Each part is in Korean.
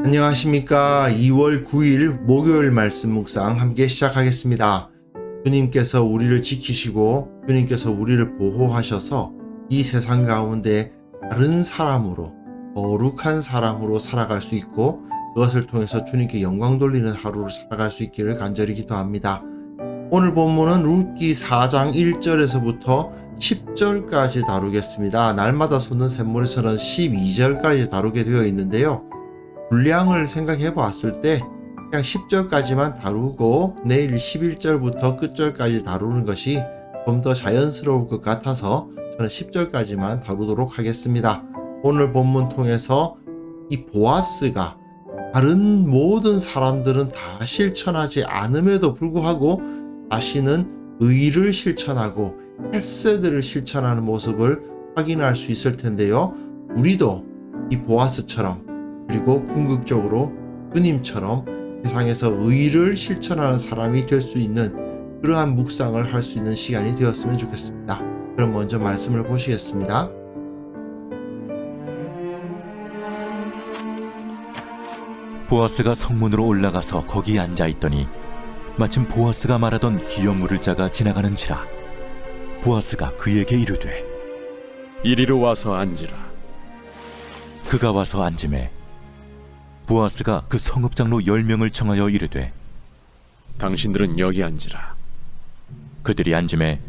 안녕하십니까. 2월 9일 목요일 말씀 묵상 함께 시작하겠습니다. 주님께서 우리를 지키시고 주님께서 우리를 보호하셔서 이 세상 가운데 다른 사람으로, 거룩한 사람으로 살아갈 수 있고 그것을 통해서 주님께 영광 돌리는 하루를 살아갈 수 있기를 간절히 기도합니다. 오늘 본문은 룻기 4장 1절에서부터 10절까지 다루겠습니다. 날마다 솟는 샘물에서는 12절까지 다루게 되어 있는데요. 분량을 생각해 봤을 때 그냥 10절까지만 다루고 내일 11절부터 끝절까지 다루는 것이 좀 더 자연스러울 것 같아서 저는 10절까지만 다루도록 하겠습니다. 오늘 본문 통해서 이 보아스가 다른 모든 사람들은 다 실천하지 않음에도 불구하고 자신은 의를 실천하고 헤세드를 실천하는 모습을 확인할 수 있을 텐데요. 우리도 이 보아스처럼 그리고 궁극적으로 주님처럼 세상에서 의를 실천하는 사람이 될 수 있는 그러한 묵상을 할 수 있는 시간이 되었으면 좋겠습니다. 그럼 먼저 말씀을 보시겠습니다. 보아스가 성문으로 올라가서 거기 앉아있더니 마침 보아스가 말하던 기업 물을 자가 지나가는지라. 보아스가 그에게 이르되 이리로 와서 앉으라. 그가 와서 앉음에 보아스가 그 성읍장로 10명을 청하여 이르되 당신들은 여기 앉으라. 그들이 앉음에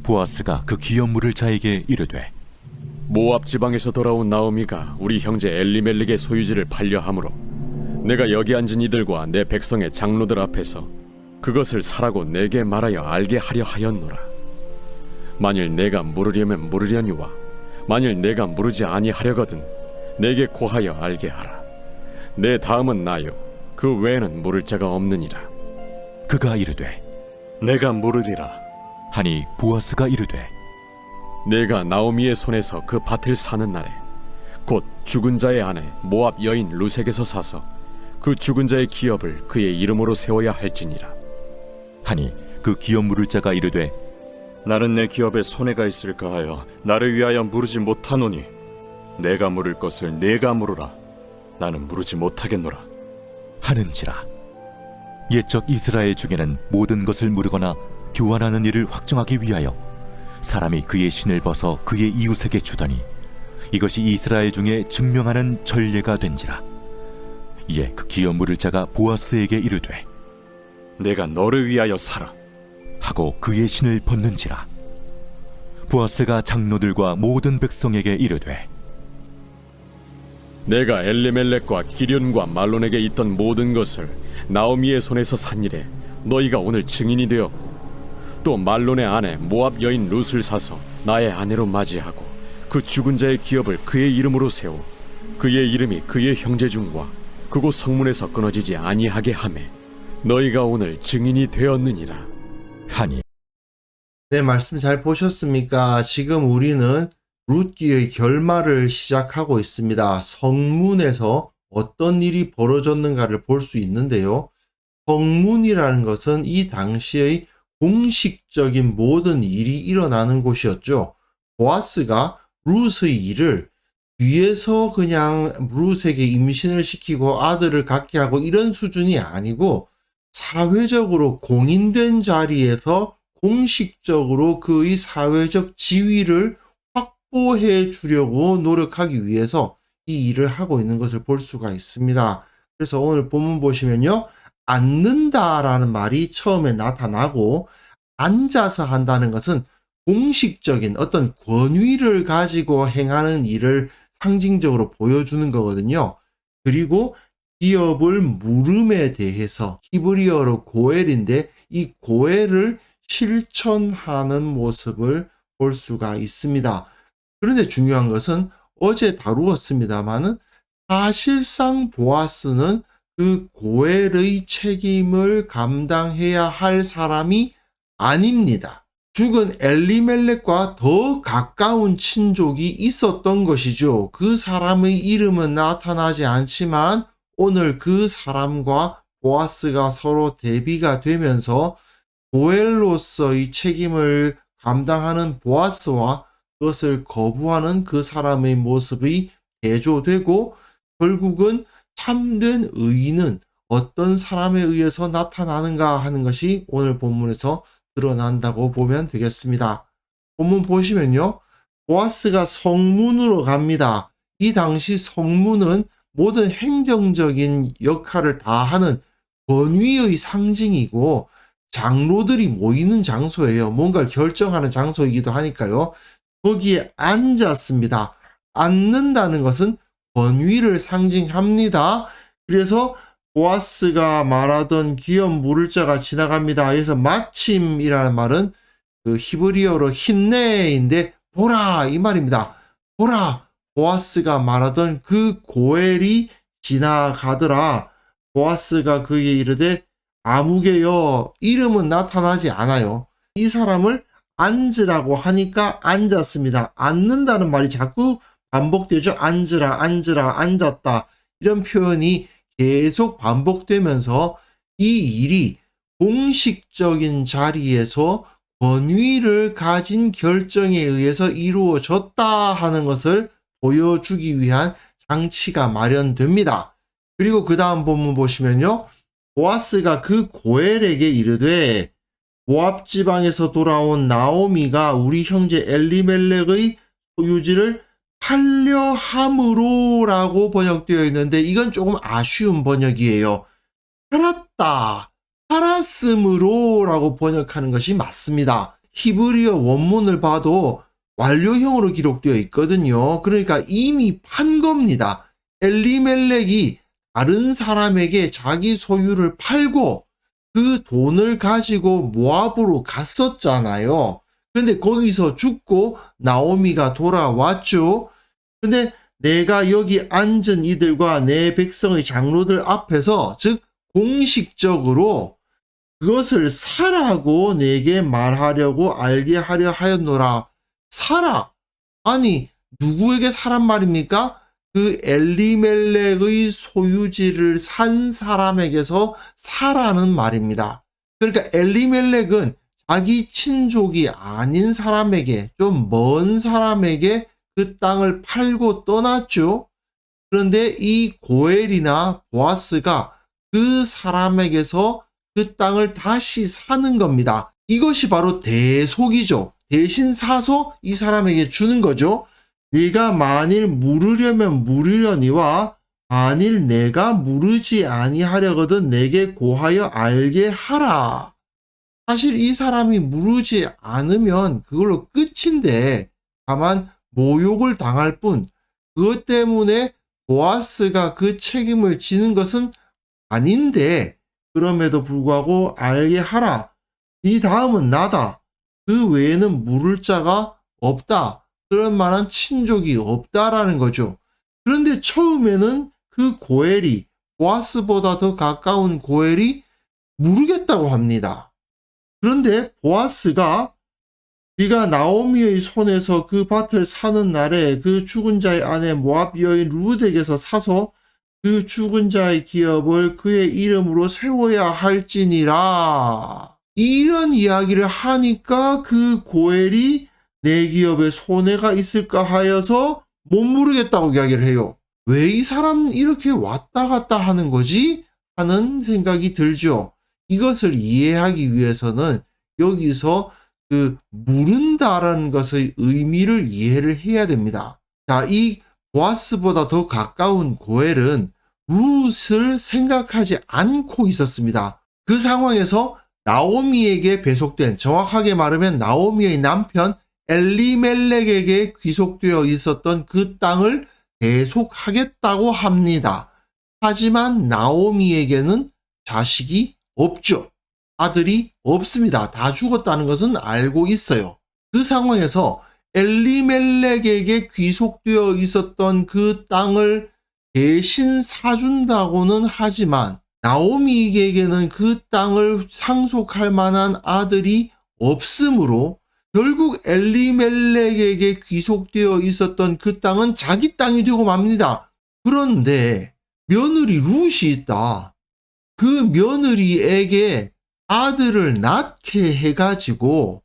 보아스가 그 기업 물을 자에게 이르되 모압 지방에서 돌아온 나오미가 우리 형제 엘리멜렉의 소유지를 팔려하므로 내가 여기 앉은 이들과 내 백성의 장로들 앞에서 그것을 사라고 내게 말하여 알게 하려 하였노라. 만일 내가 물으려면 물으려니와 만일 내가 물으지 아니하려거든 내게 고하여 알게 하라. 내 다음은 나요 그 외에는 물을 자가 없느니라. 그가 이르되 내가 물으리라. 하니 보아스가 이르되 내가 나오미의 손에서 그 밭을 사는 날에 곧 죽은 자의 아내 모압 여인 루색에서 사서 그 죽은 자의 기업을 그의 이름으로 세워야 할지니라. 하니 그 기업 물을 자가 이르되 나는 내 기업에 손해가 있을까 하여 나를 위하여 물으지 못하노니 내가 물을 것을 내가 물으라. 나는 물으지 못하겠노라 하는지라. 옛적 이스라엘 중에는 모든 것을 물으거나 교환하는 일을 확정하기 위하여 사람이 그의 신을 벗어 그의 이웃에게 주더니 이것이 이스라엘 중에 증명하는 전례가 된지라. 이에 그 기업 물을 자가 보아스에게 이르되 내가 너를 위하여 살아. 하고 그의 신을 벗는지라. 보아스가 장로들과 모든 백성에게 이르되 내가 엘리멜렉과 기련과 말론에게 있던 모든 것을 나오미의 손에서 산 일에 너희가 오늘 증인이 되었고 또 말론의 아내 모압 여인 룻을 사서 나의 아내로 맞이하고 그 죽은 자의 기업을 그의 이름으로 세워 그의 이름이 그의 형제 중과 그곳 성문에서 끊어지지 아니하게 하매 너희가 오늘 증인이 되었느니라. 하니 네, 말씀 잘 보셨습니까? 지금 우리는 룻기의 결말을 시작하고 있습니다. 성문에서 어떤 일이 벌어졌는가를 볼 수 있는데요. 성문이라는 것은 이 당시의 공식적인 모든 일이 일어나는 곳이었죠. 보아스가 룻의 일을 뒤에서 그냥 룻에게 임신을 시키고 아들을 갖게 하고 이런 수준이 아니고 사회적으로 공인된 자리에서 공식적으로 그의 사회적 지위를 확보해 주려고 노력하기 위해서 이 일을 하고 있는 것을 볼 수가 있습니다. 그래서 오늘 본문 보시면요. 앉는다라는 말이 처음에 나타나고 앉아서 한다는 것은 공식적인 어떤 권위를 가지고 행하는 일을 상징적으로 보여주는 거거든요. 그리고 기업을 물음에 대해서 히브리어로 고엘인데 이 고엘을 실천하는 모습을 볼 수가 있습니다. 그런데 중요한 것은 어제 다루었습니다마는 사실상 보아스는 그 고엘의 책임을 감당해야 할 사람이 아닙니다. 죽은 엘리멜렉과 더 가까운 친족이 있었던 것이죠. 그 사람의 이름은 나타나지 않지만 오늘 그 사람과 보아스가 서로 대비가 되면서 고엘로서의 책임을 감당하는 보아스와 그것을 거부하는 그 사람의 모습이 대조되고 결국은 참된 의인은 어떤 사람에 의해서 나타나는가 하는 것이 오늘 본문에서 드러난다고 보면 되겠습니다. 본문 보시면요. 보아스가 성문으로 갑니다. 이 당시 성문은 모든 행정적인 역할을 다 하는 권위의 상징이고 장로들이 모이는 장소예요. 뭔가를 결정하는 장소이기도 하니까요. 거기에 앉았습니다. 앉는다는 것은 권위를 상징합니다. 그래서 보아스가 말하던 기업 물을 자가 지나갑니다. 그래서 마침이라는 말은 그 히브리어로 힌네인데 보라 이 말입니다. 보라 보아스가 말하던 그 고엘이 지나가더라. 보아스가 그에게 이르되 아무개여. 이름은 나타나지 않아요. 이 사람을 앉으라고 하니까 앉았습니다. 앉는다는 말이 자꾸 반복되죠. 앉으라 앉으라 앉았다. 이런 표현이 계속 반복되면서 이 일이 공식적인 자리에서 권위를 가진 결정에 의해서 이루어졌다 하는 것을 보여주기 위한 장치가 마련됩니다. 그리고 그 다음 본문 보시면요. 보아스가 그 고엘에게 이르되 모압 지방에서 돌아온 나오미가 우리 형제 엘리멜렉의 소유지를 팔려 함으로 라고 번역되어 있는데 이건 조금 아쉬운 번역이에요. 팔았다, 팔았으므로 라고 번역하는 것이 맞습니다. 히브리어 원문을 봐도 완료형으로 기록되어 있거든요. 그러니까 이미 판 겁니다. 엘리멜렉이 다른 사람에게 자기 소유를 팔고 그 돈을 가지고 모압으로 갔었잖아요. 근데 거기서 죽고 나오미가 돌아왔죠. 근데 내가 여기 앉은 이들과 내 백성의 장로들 앞에서 즉 공식적으로 그것을 사라고 내게 말하려고 알게 하려 하였노라. 사라. 아니 누구에게 사란 말입니까? 그 엘리멜렉의 소유지를 산 사람에게서 사라는 말입니다. 그러니까 엘리멜렉은 자기 친족이 아닌 사람에게 좀 먼 사람에게 그 땅을 팔고 떠났죠. 그런데 이 고엘이나 보아스가 그 사람에게서 그 땅을 다시 사는 겁니다. 이것이 바로 대속이죠. 대신 사서 이 사람에게 주는 거죠. 네가 만일 물으려면 물으려니와 만일 내가 물으지 아니하려거든 내게 고하여 알게 하라. 사실 이 사람이 물으지 않으면 그걸로 끝인데 다만 모욕을 당할 뿐 그것 때문에 보아스가 그 책임을 지는 것은 아닌데 그럼에도 불구하고 알게 하라. 이 다음은 나다. 그 외에는 물을 자가 없다. 그런 만한 친족이 없다라는 거죠. 그런데 처음에는 그 고엘이 보아스보다 더 가까운 고엘이 모르겠다고 합니다. 그런데 보아스가 네가 나오미의 손에서 그 밭을 사는 날에 그 죽은 자의 아내 모압 여인 룻에게서 사서 그 죽은 자의 기업을 그의 이름으로 세워야 할지니라. 이런 이야기를 하니까 그 고엘이 내 기업에 손해가 있을까 하여서 못 모르겠다고 이야기를 해요. 왜 이 사람 이렇게 왔다 갔다 하는 거지? 하는 생각이 들죠. 이것을 이해하기 위해서는 여기서 그 물은다라는 것의 의미를 이해를 해야 됩니다. 자, 이 보아스보다 더 가까운 고엘은 룻을 생각하지 않고 있었습니다. 그 상황에서 나오미에게 배속된, 정확하게 말하면 나오미의 남편 엘리멜렉에게 귀속되어 있었던 그 땅을 대속하겠다고 합니다. 하지만 나오미에게는 자식이 없죠. 아들이 없습니다. 다 죽었다는 것은 알고 있어요. 그 상황에서 엘리멜렉에게 귀속되어 있었던 그 땅을 대신 사준다고는 하지만 나오미에게는 그 땅을 상속할 만한 아들이 없으므로 결국 엘리멜렉에게 귀속되어 있었던 그 땅은 자기 땅이 되고 맙니다. 그런데 며느리 룻이 있다. 그 며느리에게 아들을 낳게 해가지고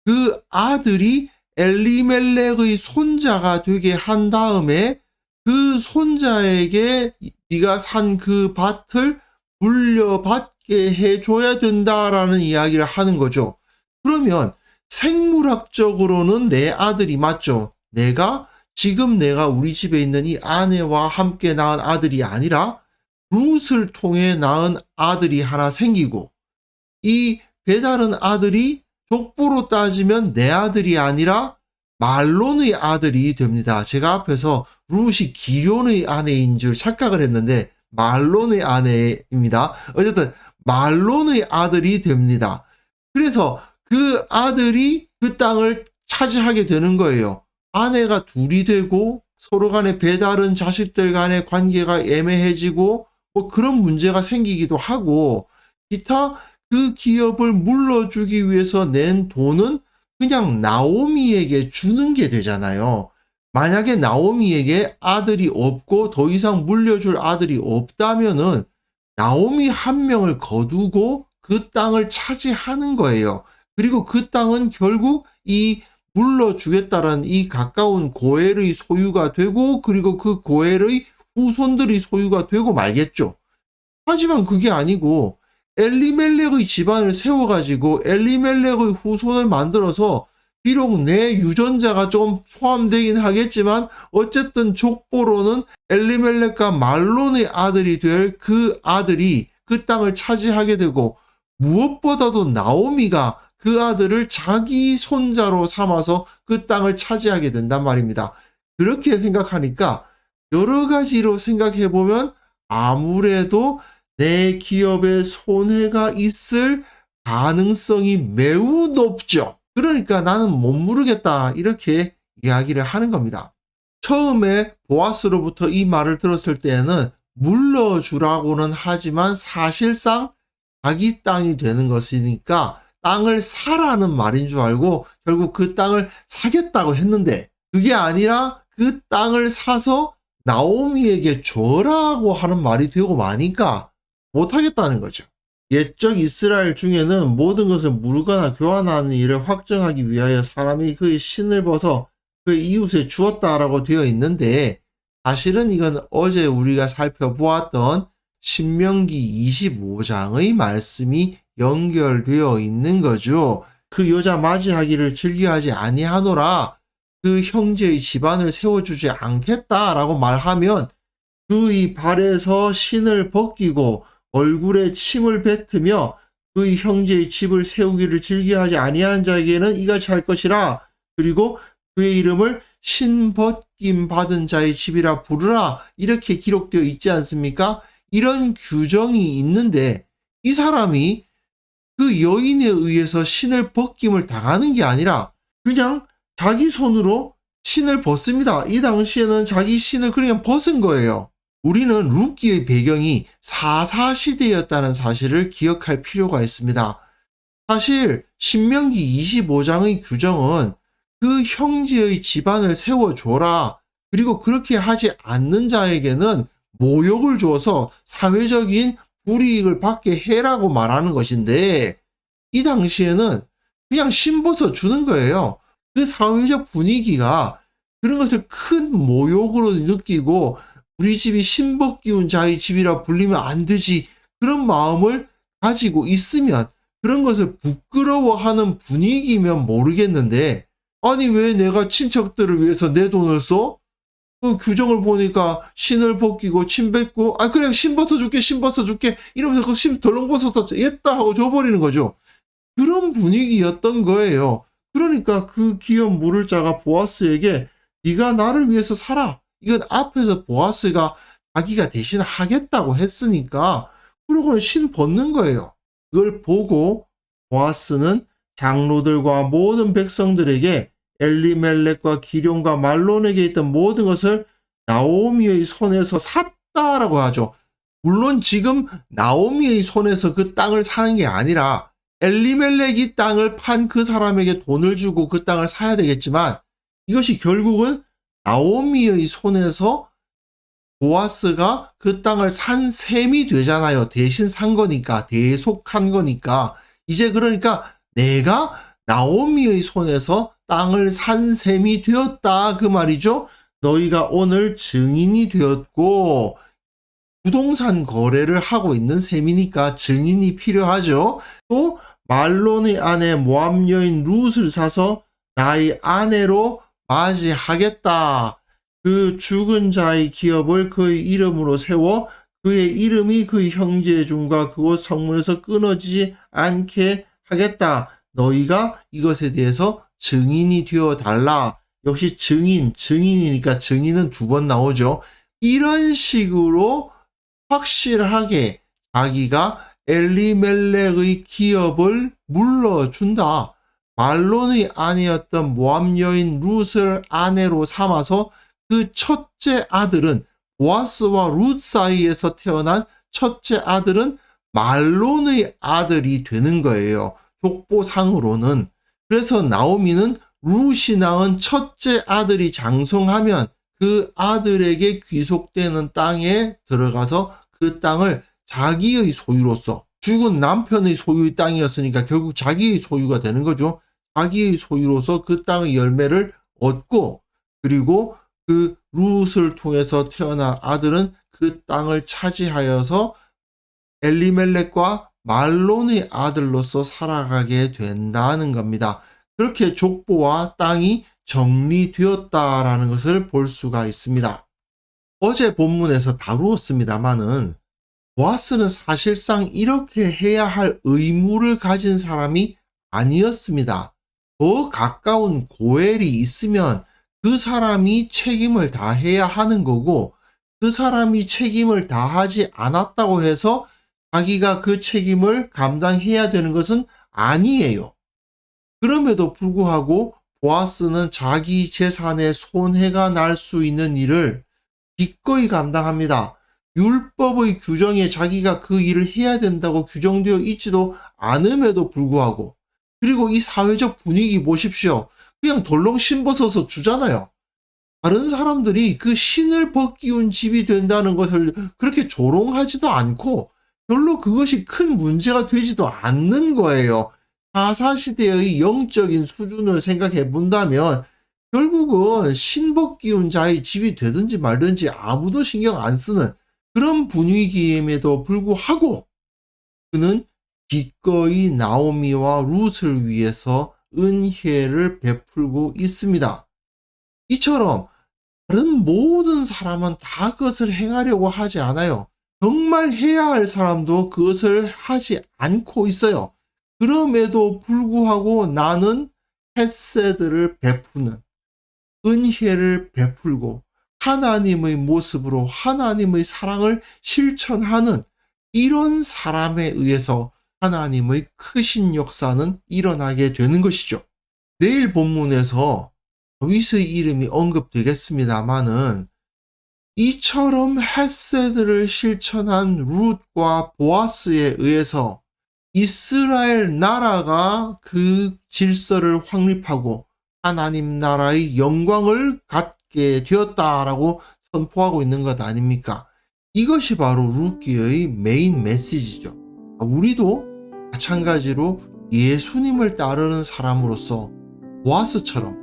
그 아들이 엘리멜렉의 손자가 되게 한 다음에 그 손자에게 네가 산 그 밭을 물려받게 해줘야 된다라는 이야기를 하는 거죠. 그러면 생물학적으로는 내 아들이 맞죠. 지금 내가 우리 집에 있는 이 아내와 함께 낳은 아들이 아니라 룻을 통해 낳은 아들이 하나 생기고, 이 배다른 아들이 족보로 따지면 내 아들이 아니라 말론의 아들이 됩니다. 제가 앞에서 룻이 기련의 아내인 줄 착각을 했는데 말론의 아내입니다. 어쨌든 말론의 아들이 됩니다. 그래서 그 아들이 그 땅을 차지하게 되는 거예요. 아내가 둘이 되고 서로 간에 배다른 자식들 간의 관계가 애매해지고 뭐 그런 문제가 생기기도 하고, 기타 그 기업을 물러주기 위해서 낸 돈은 그냥 나오미에게 주는 게 되잖아요. 만약에 나오미에게 아들이 없고 더 이상 물려줄 아들이 없다면은 나오미 한 명을 거두고 그 땅을 차지하는 거예요. 그리고 그 땅은 결국 이 물러주겠다라는 이 가까운 고엘의 소유가 되고, 그리고 그 고엘의 후손들이 소유가 되고 말겠죠. 하지만 그게 아니고 엘리멜렉의 집안을 세워가지고 엘리멜렉의 후손을 만들어서, 비록 내 유전자가 좀 포함되긴 하겠지만 어쨌든 족보로는 엘리멜렉과 말론의 아들이 될 그 아들이 그 땅을 차지하게 되고, 무엇보다도 나오미가 그 아들을 자기 손자로 삼아서 그 땅을 차지하게 된단 말입니다. 그렇게 생각하니까 여러 가지로 생각해 보면 아무래도 내 기업에 손해가 있을 가능성이 매우 높죠. 그러니까 나는 못 모르겠다, 이렇게 이야기를 하는 겁니다. 처음에 보아스로부터 이 말을 들었을 때에는 물러주라고는 하지만 사실상 자기 땅이 되는 것이니까 땅을 사라는 말인 줄 알고 결국 그 땅을 사겠다고 했는데, 그게 아니라 그 땅을 사서 나오미에게 줘라고 하는 말이 되고 마니까 못하겠다는 거죠. 옛적 이스라엘 중에는 모든 것을 물거나 교환하는 일을 확정하기 위하여 사람이 그의 신을 벗어 그의 이웃에 주었다라고 되어 있는데, 사실은 이건 어제 우리가 살펴보았던 신명기 25장의 말씀이 연결되어 있는 거죠. 그 여자 맞이하기를 즐겨하지 아니하노라, 그 형제의 집안을 세워주지 않겠다라고 말하면 그의 발에서 신을 벗기고 얼굴에 침을 뱉으며 그의 형제의 집을 세우기를 즐겨하지 아니하는 자에게는 이같이 할 것이라. 그리고 그의 이름을 신벗김 받은 자의 집이라 부르라, 이렇게 기록되어 있지 않습니까? 이런 규정이 있는데 이 사람이 그 여인에 의해서 신을 벗김을 당하는 게 아니라 그냥 자기 손으로 신을 벗습니다. 이 당시에는 자기 신을 그냥 벗은 거예요. 우리는 룻기의 배경이 사사시대였다는 사실을 기억할 필요가 있습니다. 사실 신명기 25장의 규정은 그 형제의 집안을 세워줘라, 그리고 그렇게 하지 않는 자에게는 모욕을 줘서 사회적인 불이익을 받게 해라고 말하는 것인데, 이 당시에는 그냥 신벗어 주는 거예요. 그 사회적 분위기가 그런 것을 큰 모욕으로 느끼고 우리 집이 신벗기운 자의 집이라 불리면 안 되지, 그런 마음을 가지고 있으면, 그런 것을 부끄러워하는 분위기면 모르겠는데, 아니 왜 내가 친척들을 위해서 내 돈을 써? 그 규정을 보니까 신을 벗기고 침 뱉고, 아 그래 신 벗어줄게 이러면서 그 신 덜렁 벗어서 했다 하고 줘버리는 거죠. 그런 분위기였던 거예요. 그러니까 그 기업 물을 자가 보아스에게 네가 나를 위해서 살아, 이건 앞에서 보아스가 자기가 대신 하겠다고 했으니까 그러고는 신 벗는 거예요. 그걸 보고 보아스는 장로들과 모든 백성들에게 엘리멜렉과 기럯과 말론에게 있던 모든 것을 나오미의 손에서 샀다라고 하죠. 물론 지금 나오미의 손에서 그 땅을 사는 게 아니라 엘리멜렉이 땅을 판 그 사람에게 돈을 주고 그 땅을 사야 되겠지만, 이것이 결국은 나오미의 손에서 보아스가 그 땅을 산 셈이 되잖아요. 대신 산 거니까, 대속한 거니까. 이제 그러니까 내가 나오미의 손에서 땅을 산 셈이 되었다, 그 말이죠. 너희가 오늘 증인이 되었고, 부동산 거래를 하고 있는 셈이니까 증인이 필요하죠. 또 말론의 아내 모압 여인 룻을 사서 나의 아내로 맞이하겠다. 그 죽은 자의 기업을 그의 이름으로 세워 그의 이름이 그의 형제 중과 그곳 성문에서 끊어지지 않게 하겠다. 너희가 이것에 대해서 증인이 되어 달라. 역시 증인이니까 증인은 두 번 나오죠. 이런 식으로 확실하게 자기가 엘리멜렉의 기업을 물러준다. 말론의 아내였던 모압 여인 룻을 아내로 삼아서 그 첫째 아들은 보아스와 룻 사이에서 태어난 첫째 아들은 말론의 아들이 되는 거예요. 족보상으로는. 그래서 나오미는 룻이 낳은 첫째 아들이 장성하면 그 아들에게 귀속되는 땅에 들어가서 그 땅을 자기의 소유로서, 죽은 남편의 소유의 땅이었으니까 결국 자기의 소유가 되는 거죠. 자기의 소유로서 그 땅의 열매를 얻고, 그리고 그 룻을 통해서 태어난 아들은 그 땅을 차지하여서 엘리멜렉과 말론의 아들로서 살아가게 된다는 겁니다. 그렇게 족보와 땅이 정리되었다라는 것을 볼 수가 있습니다. 어제 본문에서 다루었습니다마는 보아스는 사실상 이렇게 해야 할 의무를 가진 사람이 아니었습니다. 더 가까운 고엘이 있으면 그 사람이 책임을 다해야 하는 거고, 그 사람이 책임을 다하지 않았다고 해서 자기가 그 책임을 감당해야 되는 것은 아니에요. 그럼에도 불구하고 보아스는 자기 재산에 손해가 날 수 있는 일을 기꺼이 감당합니다. 율법의 규정에 자기가 그 일을 해야 된다고 규정되어 있지도 않음에도 불구하고, 그리고 이 사회적 분위기 보십시오. 그냥 덜렁 신 벗어서 주잖아요. 다른 사람들이 그 신을 벗기운 집이 된다는 것을 그렇게 조롱하지도 않고 별로 그것이 큰 문제가 되지도 않는 거예요. 사사시대의 영적인 수준을 생각해 본다면 결국은 신벗기운 자의 집이 되든지 말든지 아무도 신경 안 쓰는 그런 분위기임에도 불구하고 그는 기꺼이 나오미와 룻을 위해서 은혜를 베풀고 있습니다. 이처럼 다른 모든 사람은 다 그것을 행하려고 하지 않아요. 정말 해야 할 사람도 그것을 하지 않고 있어요. 그럼에도 불구하고 나는 헤세드를 베푸는, 은혜를 베풀고 하나님의 모습으로 하나님의 사랑을 실천하는 이런 사람에 의해서 하나님의 크신 역사는 일어나게 되는 것이죠. 내일 본문에서 다윗의 이름이 언급되겠습니다마는 이처럼 헤세드를 실천한 룻과 보아스에 의해서 이스라엘 나라가 그 질서를 확립하고 하나님 나라의 영광을 갖게 되었다라고 선포하고 있는 것 아닙니까? 이것이 바로 룻기의 메인 메시지죠. 우리도 마찬가지로 예수님을 따르는 사람으로서 보아스처럼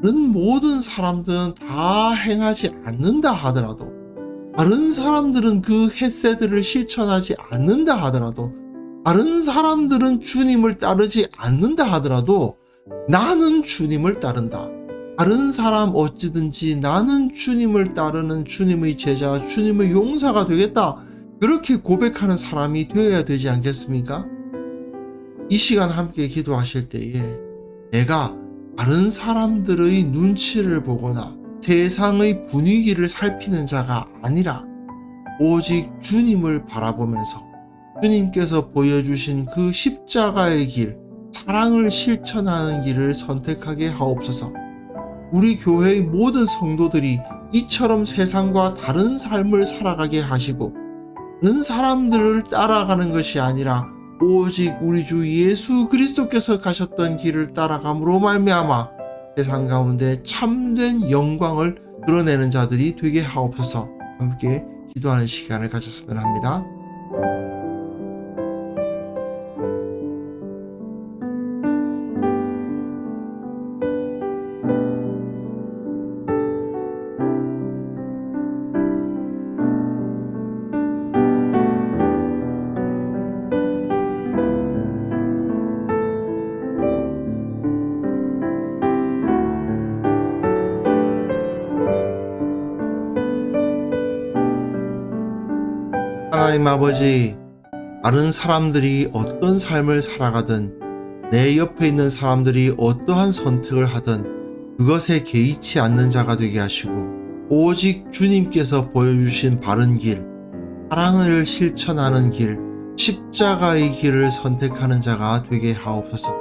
다른 모든 사람들은 다 행하지 않는다 하더라도, 다른 사람들은 그 헤세드를 실천하지 않는다 하더라도, 다른 사람들은 주님을 따르지 않는다 하더라도 나는 주님을 따른다. 다른 사람 어찌든지 나는 주님을 따르는 주님의 제자, 주님의 용사가 되겠다. 그렇게 고백하는 사람이 되어야 되지 않겠습니까? 이 시간 함께 기도하실 때에 내가 다른 사람들의 눈치를 보거나 세상의 분위기를 살피는 자가 아니라 오직 주님을 바라보면서 주님께서 보여주신 그 십자가의 길, 사랑을 실천하는 길을 선택하게 하옵소서. 우리 교회의 모든 성도들이 이처럼 세상과 다른 삶을 살아가게 하시고 다른 사람들을 따라가는 것이 아니라 오직 우리 주 예수 그리스도께서 가셨던 길을 따라감으로 말미암아 세상 가운데 참된 영광을 드러내는 자들이 되게 하옵소서. 함께 기도하는 시간을 가졌으면 합니다. 하나님 아버지, 다른 사람들이 어떤 삶을 살아가든 내 옆에 있는 사람들이 어떠한 선택을 하든 그것에 개의치 않는 자가 되게 하시고 오직 주님께서 보여주신 바른 길, 사랑을 실천하는 길, 십자가의 길을 선택하는 자가 되게 하옵소서.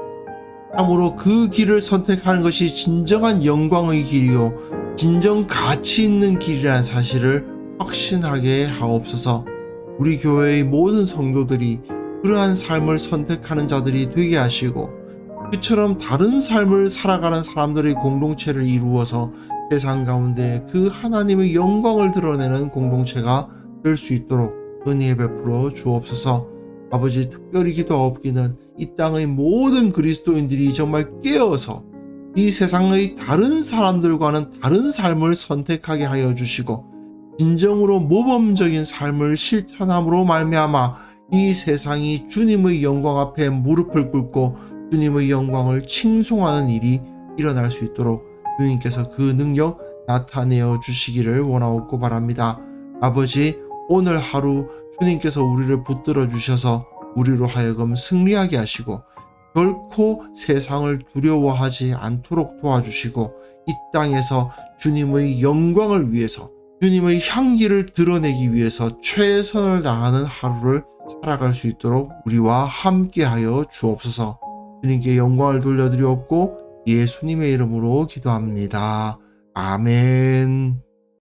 참으로 그 길을 선택하는 것이 진정한 영광의 길이요 진정 가치 있는 길이라는 사실을 확신하게 하옵소서. 우리 교회의 모든 성도들이 그러한 삶을 선택하는 자들이 되게 하시고 그처럼 다른 삶을 살아가는 사람들의 공동체를 이루어서 세상 가운데 그 하나님의 영광을 드러내는 공동체가 될 수 있도록 은혜 베풀어 주옵소서. 아버지, 특별히 기도하옵기는 이 땅의 모든 그리스도인들이 정말 깨어서 이 세상의 다른 사람들과는 다른 삶을 선택하게 하여 주시고 진정으로 모범적인 삶을 실천함으로 말미암아 이 세상이 주님의 영광 앞에 무릎을 꿇고 주님의 영광을 칭송하는 일이 일어날 수 있도록 주님께서 그 능력 나타내어 주시기를 원하옵고 바랍니다. 아버지, 오늘 하루 주님께서 우리를 붙들어 주셔서 우리로 하여금 승리하게 하시고 결코 세상을 두려워하지 않도록 도와주시고 이 땅에서 주님의 영광을 위해서 주님의 향기를 드러내기 위해서 최선을 다하는 하루를 살아갈 수 있도록 우리와 함께하여 주옵소서. 주님께 영광을 돌려드리옵고 예수님의 이름으로 기도합니다. 아멘.